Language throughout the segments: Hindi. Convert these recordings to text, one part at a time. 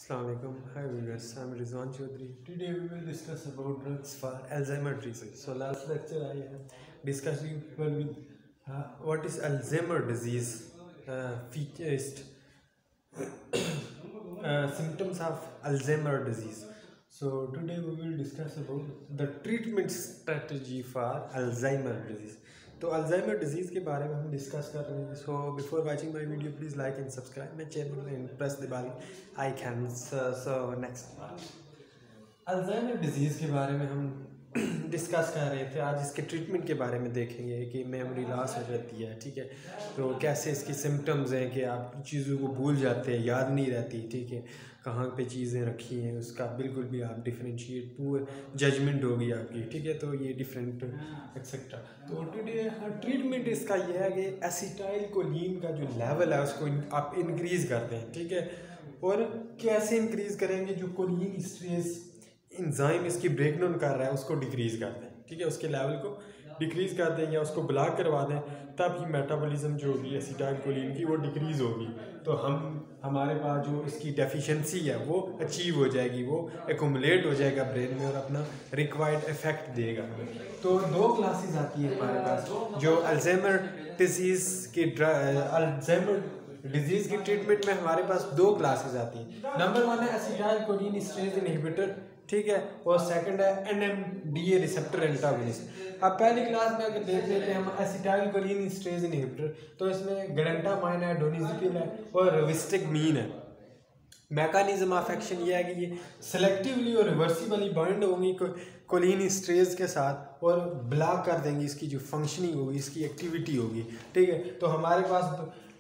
Assalamualaikum. Hi viewers, I'm Rizwan Chaudhary. Today we will discuss about drugs for Alzheimer's disease. So last lecture I have discussing with what is Alzheimer's disease, features, symptoms of Alzheimer's disease. So today we will discuss about the treatment strategy for Alzheimer's disease. तो अल्जाइमर डिजीज़ के बारे में हम डिस्कस कर रहे हैं. So before watching my video please like and subscribe my channel and press the bell icon. So next Alzheimer disease के बारे में हम डिस्कस कर रहे थे. आज इसके ट्रीटमेंट के बारे में देखेंगे कि मेमोरी लॉस हो जाती है, ठीक है, तो कैसे इसकी सिम्टम्स हैं कि आप चीज़ों को भूल जाते हैं, याद नहीं रहती, ठीक है, कहाँ पे चीज़ें रखी हैं उसका बिल्कुल भी आप डिफरेंशिएट पूरे जजमेंट होगी आपकी, ठीक है, तो ये डिफरेंट एक्सेट्रा. तो टुडे ट्रीटमेंट इसका ये है कि एसिटाइल कोलिन का जो लेवल है उसको आप इंक्रीज़ करते हैं, ठीक है. और कैसे इंक्रीज़ करेंगे? जो कोलिन स्ट्रेस इंजाइम इसकी ब्रेक डाउन कर रहा है उसको डिक्रीज़ करते हैं, ठीक है, उसके लेवल को डिक्रीज़ कर दें या उसको ब्लॉक करवा दें, तब ही मेटाबॉलिज्म जो होगी एसिटाइल कोलिन की वो डिक्रीज़ होगी. तो हमारे पास जो इसकी डेफिशिएंसी है वो अचीव हो जाएगी, वो एकुमुलेट हो जाएगा ब्रेन में और अपना रिक्वायर्ड इफेक्ट देगा. तो दो क्लासेस आती है हमारे पास जो अल्जाइमर डिजीज़ की ट्रीटमेंट में हमारे पास दो क्लासेस आती हैं. नंबर 1 है एसिटाइल कोलिन स्ट्रेस इनहिबिटर, ठीक है, और सेकंड है NMDA रिसेप्टर एंटागोनिस्ट. अब पहली क्लास में अगर देख लेते हैं हम एसिटाइल कोलिन स्ट्रेस इनहिबिटर, तो इसमें ग्लेंटामाइन है, डोनिजिपिल है और रिविस्टिगमीन है. मैकेनिज्म ऑफ एक्शन ये है कि ये सेलेक्टिवली और रिवर्सिबली बाइंड होंगी कोलिन स्ट्रेस के साथ और ब्लॉक कर देंगी इसकी जो फंक्शनिंग होगी, इसकी एक्टिविटी होगी, ठीक है. तो हमारे पास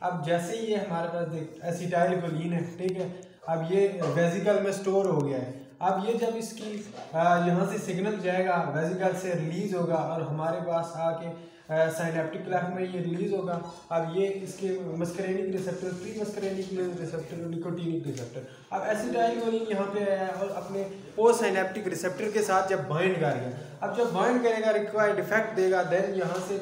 अब जैसे ही ये हमारे पास एसिटाइल कोलिन है, ठीक है, अब ये वेजिकल में स्टोर हो गया है. अब ये जब इसकी यहाँ से सिग्नल जाएगा, वेजिकल से रिलीज़ होगा और हमारे पास आके साइनेप्टिक क्लेफ्ट में ये रिलीज़ होगा. अब ये इसके muscarinic receptor, pre muscarinic receptor और निकोटिनिक रिसेप्टर. अब एसिटाइल कोलिन यहाँ पे आया है और अपने पोस्ट साइनेप्टिक रिसेप्टर के साथ जब बाइंड कर गया, अब जब बाइंड करेगा रिक्वायर्ड इफेक्ट देगा, देन यहाँ से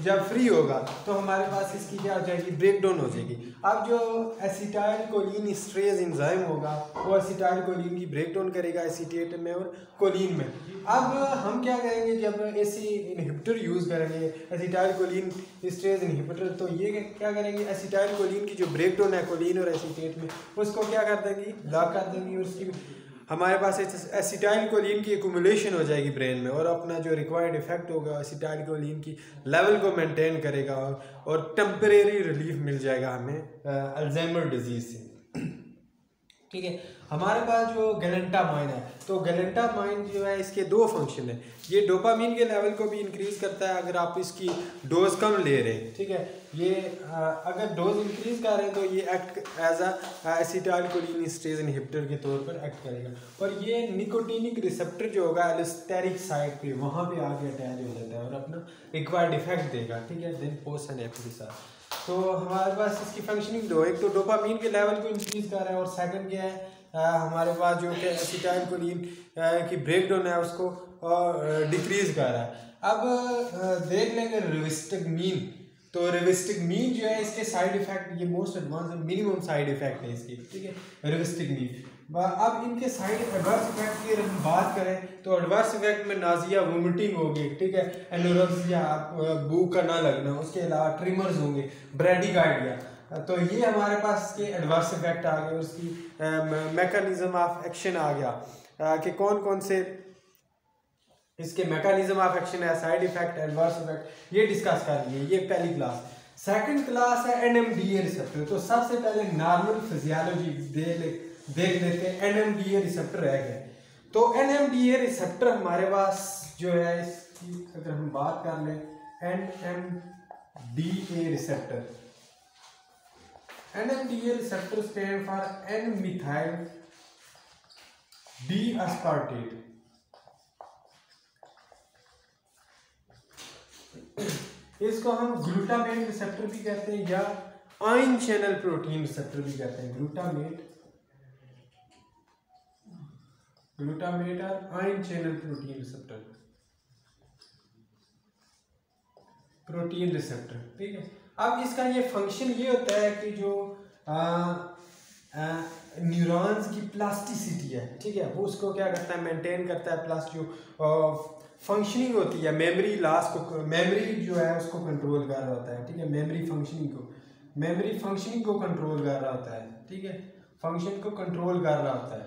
जब फ्री होगा तो हमारे पास इसकी क्या हो जाएगी, ब्रेक डाउन हो जाएगी. अब जो एसिटाइल कोलिन स्ट्रेस एंजाइम होगा वो एसिटाइल कोलिन की ब्रेक डाउन करेगा एसीटेट में और कोलिन में. अब हम क्या करेंगे, जब एसी इनहिबिटर यूज़ करेंगे एसिटाइल कोलिन स्ट्रेस इनहिबिटर, तो ये क्या करेंगे, एसिटाइल कोलिन की जो ब्रेक डाउन है कोलिन और एसीटेट में उसको क्या कर देंगी, ब्लॉक कर देंगी. और उसकी हमारे पास एसिटाइल कोलिन की एक्यूमुलेशन हो जाएगी ब्रेन में और अपना जो रिक्वायर्ड इफेक्ट होगा एसिटाइल कोलिन की लेवल को मेंटेन करेगा और टेम्परेरी रिलीफ मिल जाएगा हमें अल्जाइमर डिजीज़ से, ठीक है. हमारे पास जो ग्लेंटामाइन है, तो ग्लेंटामाइन जो है इसके दो फंक्शन है. ये डोपामीन के लेवल को भी इंक्रीज़ करता है अगर आप इसकी डोज कम ले रहे हैं, ठीक है. ये अगर डोज इंक्रीज़ कर रहे हैं तो ये act as a acetylcholinesterase inhibitor के तौर पर एक्ट करेगा. और ये निकोटिनिक रिसेप्टर जो होगा एलोस्टेरिक साइड पे वहाँ पे आके अटैच हो जाता है और अपना रिक्वायर्ड इफेक्ट देगा, ठीक है, देन पोस्ट सिनेप्टिक के साथ. तो हमारे पास इसकी फंक्शनिंग दो, एक तो डोपामीन के लेवल को इंक्रीज़ कर रहा है और सेकंड क्या है, हमारे पास जो कि एसिटाइल कोलिन की ब्रेक डाउन है उसको डिक्रीज़ कर रहा है. अब देख लेंगे रिविस्टिगमीन. तो रिविस्टिगमीन जो है इसके साइड इफेक्ट, ये most advance minimum side effect है इसकी, ठीक है, रिविस्टिगमीन. अब इनके साइड एडवर्स इफेक्ट की अगर हम बात करें तो एडवर्स इफेक्ट में नाजिया, वोमिटिंग होगी, ठीक है, एनोरेक्सिया, भूख का ना लगना, उसके अलावा ट्रिमर्स होंगे, ब्रैडीकार्डिया. तो ये हमारे पास के एडवर्स इफेक्ट आ गए. उसकी मैकेनिज्म ऑफ एक्शन आ गया कि कौन कौन से इसके मैकेनिज्म ऑफ एक्शन है, साइड इफेक्ट, एडवर्स इफेक्ट, ये डिस्कस कर लिए. ये पहली क्लास. सेकंड क्लास है NMDA रिसेप्टर. तो सबसे पहले नॉर्मल फिजियोलॉजी देख लेते हैं. NMDA रिसेप्टर रह गए. तो NMDA रिसेप्टर हमारे पास जो है इसकी अगर हम बात कर लें, NMDA receptor, NMDA receptor stand for N-methyl D-aspartate. इसको हम ग्लूटामेट रिसेप्टर भी कहते हैं या आयन चैनल प्रोटीन रिसेप्टर भी कहते हैं. ग्लूटामेट और आयन चैनल प्रोटीन रिसेप्टर, ठीक है. अब इसका ये फंक्शन ये होता है कि जो न्यूरॉन्स की प्लास्टिसिटी है, ठीक है, वो उसको क्या करता है, मेंटेन करता है, प्लस जो फंक्शनिंग होती है मेमोरी लॉस को, मेमोरी जो है उसको कंट्रोल कर रहा होता है, ठीक है, मेमोरी फंक्शनिंग को कंट्रोल कर रहा होता है, ठीक है, फंक्शन को कंट्रोल कर रहा होता है,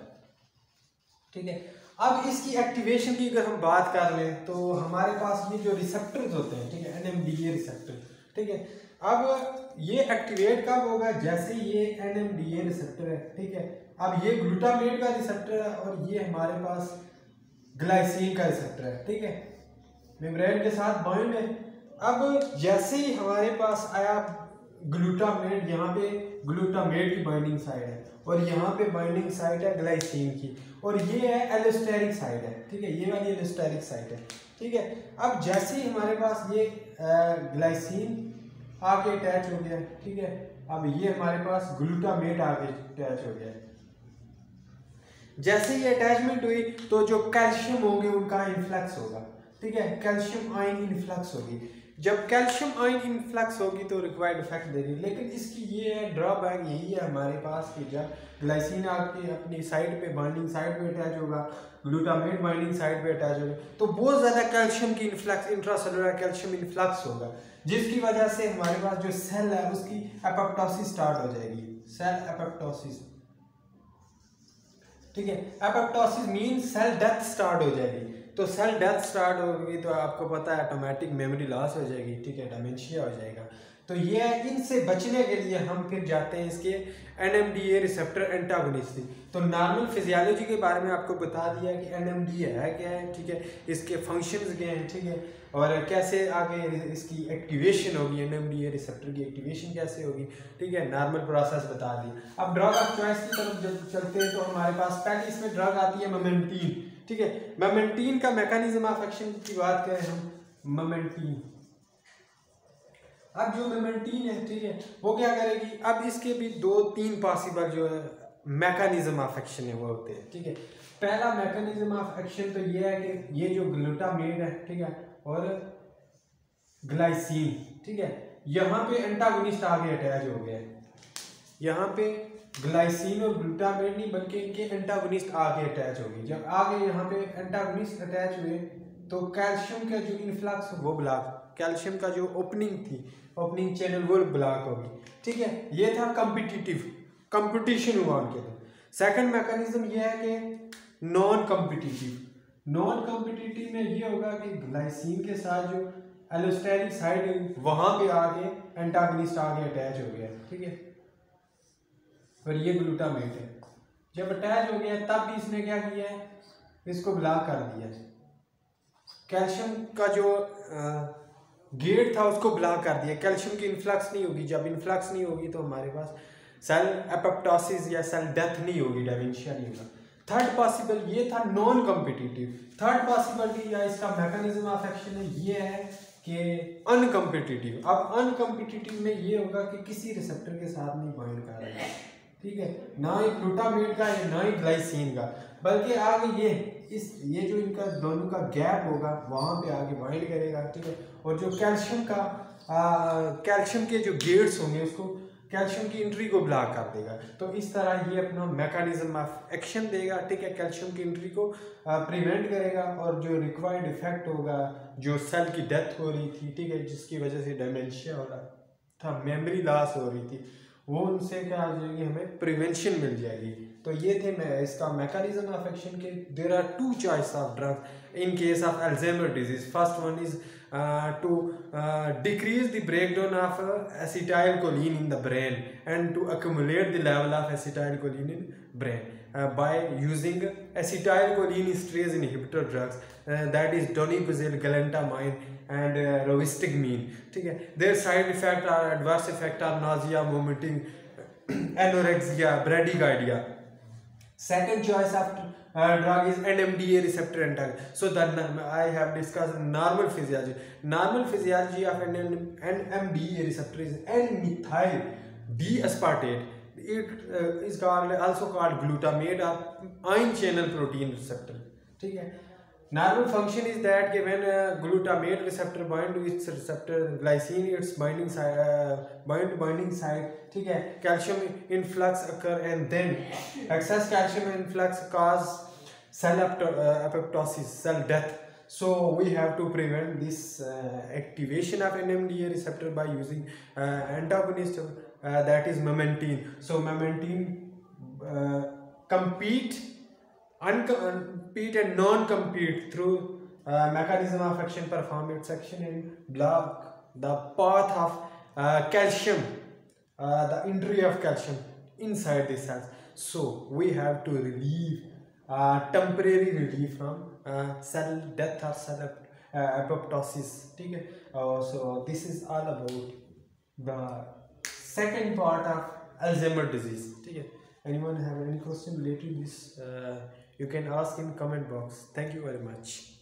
ठीक है। अब इसकी एक्टिवेशन की अगर हम बात कर लें तो हमारे पास ये जो रिसेप्टर्स होते हैं, ठीक है, NMDA रिसेप्टर, ठीक है, अब ये एक्टिवेट कब होगा, जैसे ये NMDA रिसेप्टर है, ठीक है, अब ये ग्लूटामेट का रिसेप्टर है और ये हमारे पास ग्लाइसिन का रिसेप्टर है, ठीक है, मेम्ब्रेन के साथ बाइंड है। अब जैसे ही हमारे पास आया ग्लूटामेट, यहाँ पे ग्लूटामेट की बाइंडिंग साइड है और यहाँ पे बाइंडिंग साइड है ग्लाइसिन की, और ये है एलोस्टेरिक साइड है, ठीक है, ये वाली एलोस्टेरिक साइड है, ठीक है। अब जैसे ही हमारे पास ये ग्लाइसिन आके अटैच हो गया, ठीक है, अब ये हमारे पास ग्लूटामेट आके अटैच हो गया। जैसे ही अटैचमेंट हुई तो जो कैल्शियम होंगे उनका इन्फ्लक्स होगा, ठीक है, कैल्शियम आयन इन्फ्लक्स होगी। जब कैल्शियम आयन इन्फ्लक्स होगी तो रिक्वायर्ड इफेक्ट देगी, लेकिन इसकी ये है ड्रॉबैक, यही है हमारे पास कि जब ग्लाइसिन आके अपनी साइड पे बाइंडिंग साइड पे अटैच होगा, ग्लूटामेट बाइंडिंग साइड पे अटैच होगा, तो बहुत ज़्यादा कैल्शियम की इन्फ्लक्स, इंट्रासेलुलर कैल्शियम इन्फ्लक्स होगा, जिसकी वजह से हमारे पास जो सेल है उसकी एपोप्टोसिस स्टार्ट हो जाएगी, सेल एपोप्टोसिस, ठीक है, apoptosis mean cell death start हो जाएगी। तो सेल डेथ स्टार्ट होगी तो आपको पता है ऑटोमेटिक मेमोरी लॉस हो जाएगी, ठीक है, डिमेंशिया हो जाएगा। तो ये इनसे बचने के लिए हम फिर जाते हैं इसके NMDA रिसेप्टर एंटागोनिस्ट। तो नॉर्मल फिजियोलॉजी के बारे में आपको बता दिया कि NMDA है क्या है, ठीक है, इसके फंक्शंस क्या हैं, ठीक है, और कैसे आगे इसकी एक्टिवेशन होगी, NMDA रिसेप्टर की एक्टिवेशन कैसे होगी, ठीक है, नॉर्मल प्रोसेस बता दी। अब ड्रग ऑफ चॉइस की तरफ जब चलते हैं तो हमारे पास पहले इसमें ड्रग आती है मोमेंटीन, ठीक है, मोमेंटीन का मैकेनिज्म ऑफ एक्शन की बात करें हम, मोमेंटीन, अब जो मोमेंटीन है, ठीक है, वो क्या करेगी, अब इसके भी 2-3 पॉसिबल जो है मैकेनिज्म ऑफ एक्शन है वो होते हैं, ठीक है। पहला मैकेनिज्म ऑफ एक्शन तो ये है कि ये जो ग्लूटामेट है, ठीक है, और ग्लाइसिन, ठीक है, यहाँ पे एंटागोनिस्ट आगे अटैच हो गया, यहाँ पे ग्लाइसिन और ग्लूटामेट नहीं बल्कि इनके एंटागोनिस्ट आगे अटैच हो गए। जब आगे यहाँ पे एंटागोनिस्ट अटैच हुए तो कैल्शियम का जो इन्फ्लक्स वो ब्लॉक, कैल्शियम का जो ओपनिंग थी, ओपनिंग चैनल वो ब्लॉक होगी, ठीक है, ये था कॉम्पिटिटिव, कंपटीशन हुआ उनके लिए। सेकंड मैकेनिज्म ये है कि नॉन कॉम्पिटिटिव, नॉन कॉम्पिटिटिव में ये होगा कि ग्लाइसिन के साथ जो एलोस्टेरिक साइड है वहां पे आगे एंटागोनिस्ट आगे अटैच हो गया, ठीक है, और ये ग्लूटामेट है, जब अटैच हो गया तब भी इसने क्या किया है, इसको ब्लॉक कर दिया, कैल्शियम का जो गेट था उसको ब्लॉक कर दिया, कैल्शियम की इन्फ्लक्स नहीं होगी, जब इन्फ्लक्स नहीं होगी तो हमारे पास सेल एपोप्टोसिस या सेल डेथ नहीं होगी, डिमेंशिया नहीं होगा। थर्ड पॉसिबल ये था नॉन कॉम्पिटिटिव, थर्ड पॉसिबिलिटी या इसका मैकेनिज्म ऑफ एक्शन है ये है कि अनकम्पिटिटिव। अब अनकम्पिटिटिव में ये होगा कि किसी रिसेप्टर के साथ नहीं बाइंड कर रहा है, ठीक है, ना ही ग्लूटामेट का ना ही ग्लाइसिन का, बल्कि आगे ये जो इनका दोनों का गैप होगा वहां पे आगे बाइंड करेगा, ठीक है, और जो कैल्शियम का कैल्शियम के जो गेट्स होंगे उसको कैल्शियम की एंट्री को ब्लॉक कर देगा। तो इस तरह ये अपना मैकेनिज्म ऑफ एक्शन देगा, ठीक है, कैल्शियम की एंट्री को प्रिवेंट करेगा, और जो रिक्वायर्ड इफेक्ट होगा, जो सेल की डेथ हो रही थी, ठीक है, जिसकी वजह से डिमेंशिया हो रहा था, मेमोरी लॉस हो रही थी, वो उनसे क्या हो जाएगी, हमें प्रिवेंशन मिल जाएगी। तो ये थे इसका मैकेनिज्म ऑफ एक्शन के। There are 2 choice of drug in case of Alzheimer disease. First one is to decrease the breakdown of acetylcholine in the brain and to accumulate the level of acetylcholine in brain by using acetylcholine esterase inhibitor drugs that is donepezil, galantamine and rivastigmine, ठीक है। Their side effect are adverse effect are nausea, vomiting, anorexia, bradycardia. Second choice of drug is NMDA receptor antagonist. So that I have discussed normal physiology. Normal physiology of NMDA receptor is N-methyl D-aspartate. It is also called glutamate or ion channel protein receptor. ठीक है, Normal function is that when glutamate receptor bind to its receptor glycine, its binding site, ठीक है, calcium influx occur and then excess calcium influx cause cell apoptosis, cell death. So we have to prevent this activation of NMDA receptor by using antagonist that is memantine. So memantine compete and non-compete through mechanism of action, perform its action and block the path of calcium, the entry of calcium inside the cells. So we have to relieve temporary relief from cell death or cell apoptosis. Okay? So this is all about the second part of Alzheimer's disease. Okay? Anyone have any question related to this? You can ask in comment box. Thank you very much.